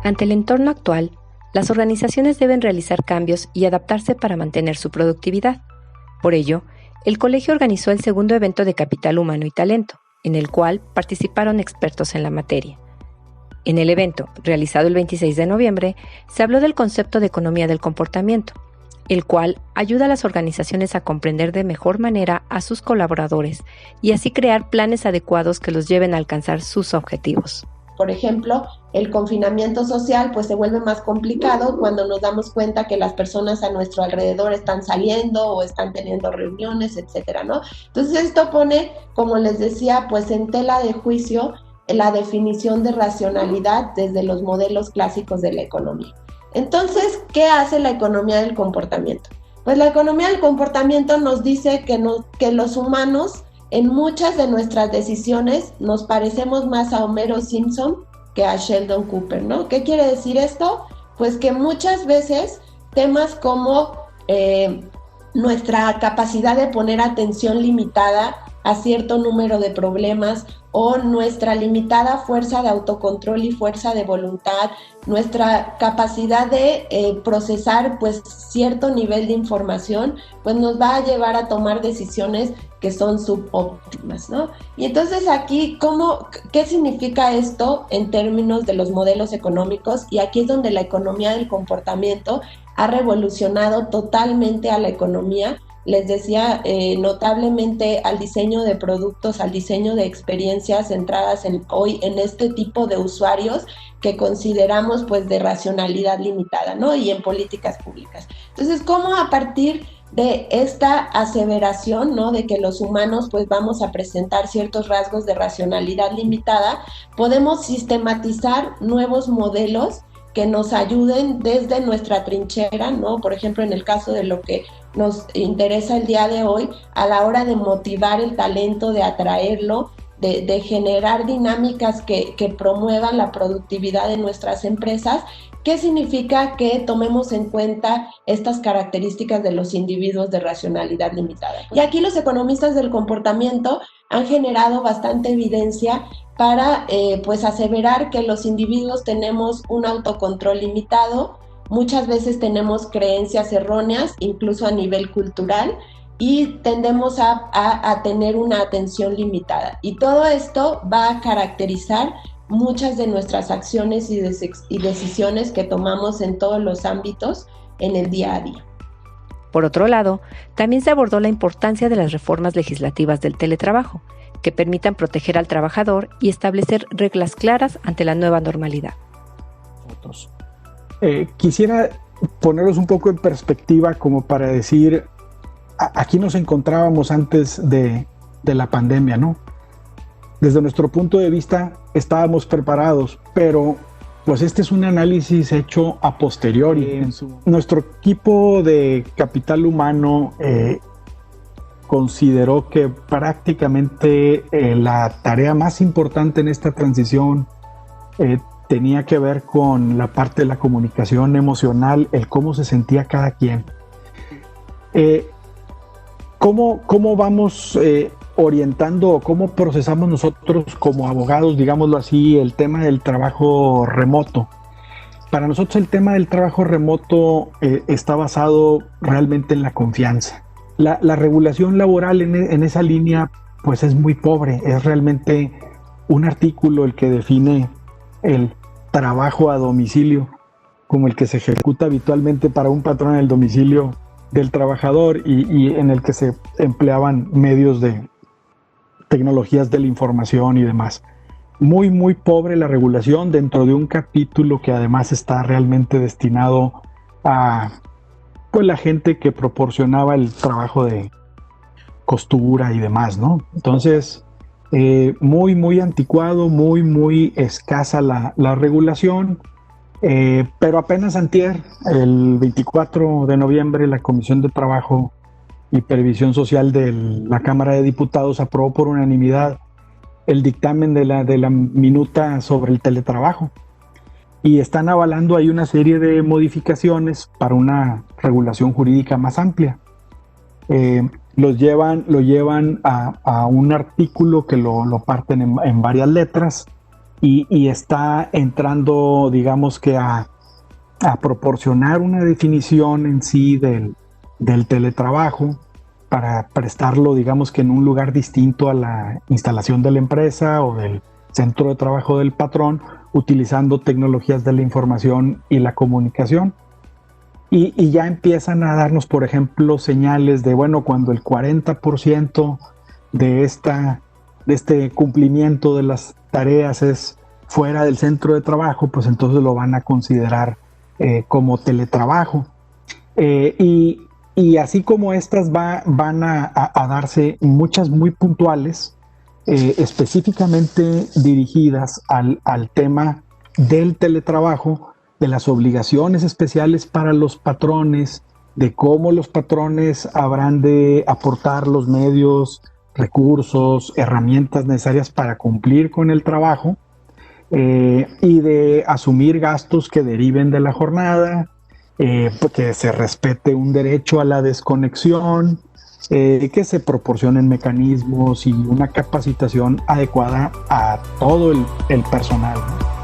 Ante el entorno actual, las organizaciones deben realizar cambios y adaptarse para mantener su productividad. Por ello, el colegio organizó el segundo evento de Capital Humano y Talento, en el cual participaron expertos en la materia. En el evento, realizado el 26 de noviembre, se habló del concepto de economía del comportamiento, el cual ayuda a las organizaciones a comprender de mejor manera a sus colaboradores y así crear planes adecuados que los lleven a alcanzar sus objetivos. Por ejemplo, el confinamiento social pues se vuelve más complicado cuando nos damos cuenta que las personas a nuestro alrededor están saliendo o están teniendo reuniones, etcétera, ¿no? Entonces esto pone, como les decía, pues en tela de juicio la definición de racionalidad desde los modelos clásicos de la economía. Entonces, ¿qué hace la economía del comportamiento? Pues la economía del comportamiento nos dice que los humanos en muchas de nuestras decisiones nos parecemos más a Homero Simpson que a Sheldon Cooper, ¿no? ¿Qué quiere decir esto? Pues que muchas veces temas como nuestra capacidad de poner atención limitada a cierto número de problemas o nuestra limitada fuerza de autocontrol y fuerza de voluntad, nuestra capacidad de procesar pues cierto nivel de información, pues nos va a llevar a tomar decisiones que son subóptimas, ¿no? Y entonces aquí, ¿qué significa esto en términos de los modelos económicos? Y aquí es donde la economía del comportamiento ha revolucionado totalmente a la economía. Les decía, notablemente al diseño de productos, al diseño de experiencias centradas hoy en este tipo de usuarios que consideramos pues de racionalidad limitada, ¿no? Y en políticas públicas. Entonces, ¿cómo a partir de esta aseveración, ¿no? De que los humanos pues vamos a presentar ciertos rasgos de racionalidad limitada, podemos sistematizar nuevos modelos que nos ayuden desde nuestra trinchera, ¿no? Por ejemplo, en el caso de lo que nos interesa el día de hoy, a la hora de motivar el talento, de atraerlo, de generar dinámicas que promuevan la productividad de nuestras empresas. ¿Qué significa que tomemos en cuenta estas características de los individuos de racionalidad limitada? Y aquí los economistas del comportamiento han generado bastante evidencia para pues aseverar que los individuos tenemos un autocontrol limitado, muchas veces tenemos creencias erróneas, incluso a nivel cultural, y tendemos a tener una atención limitada. Y todo esto va a caracterizar muchas de nuestras acciones y decisiones que tomamos en todos los ámbitos en el día a día. Por otro lado, también se abordó la importancia de las reformas legislativas del teletrabajo, que permitan proteger al trabajador y establecer reglas claras ante la nueva normalidad. Quisiera ponerlos un poco en perspectiva como para decir, aquí nos encontrábamos antes de la pandemia, ¿no? Desde nuestro punto de vista estábamos preparados, pero pues este es un análisis hecho a posteriori. Nuestro equipo de capital humano consideró que prácticamente la tarea más importante en esta transición tenía que ver con la parte de la comunicación emocional, el cómo se sentía cada quien. ¿Cómo vamos orientando o cómo procesamos nosotros como abogados, digámoslo así, el tema del trabajo remoto? Para nosotros el tema del trabajo remoto está basado realmente en la confianza. La regulación laboral en esa línea pues es muy pobre, es realmente un artículo el que define el trabajo a domicilio como el que se ejecuta habitualmente para un patrón en el domicilio del trabajador y en el que se empleaban medios de tecnologías de la información y demás. Muy, muy pobre la regulación dentro de un capítulo que además está realmente destinado a pues la gente que proporcionaba el trabajo de costura y demás, ¿no? Entonces, muy, muy anticuado, muy, muy escasa la regulación, pero apenas antier, el 24 de noviembre, la Comisión de Trabajo y Previsión Social de la Cámara de Diputados aprobó por unanimidad el dictamen de la minuta sobre el teletrabajo. Y están avalando ahí una serie de modificaciones para una regulación jurídica más amplia. Lo llevan a un artículo que lo parten en varias letras y está entrando, digamos que a proporcionar una definición en sí del teletrabajo para prestarlo, digamos que en un lugar distinto a la instalación de la empresa o del centro de trabajo del patrón, utilizando tecnologías de la información y la comunicación. Y ya empiezan a darnos, por ejemplo, señales de, bueno, cuando el 40% de este cumplimiento de las tareas es fuera del centro de trabajo, pues entonces lo van a considerar como teletrabajo. Y así como estas van a darse muchas muy puntuales, específicamente dirigidas al tema del teletrabajo, de las obligaciones especiales para los patrones, de cómo los patrones habrán de aportar los medios, recursos, herramientas necesarias para cumplir con el trabajo, y de asumir gastos que deriven de la jornada, que se respete un derecho a la desconexión, que se proporcionen mecanismos y una capacitación adecuada a todo el personal, ¿no?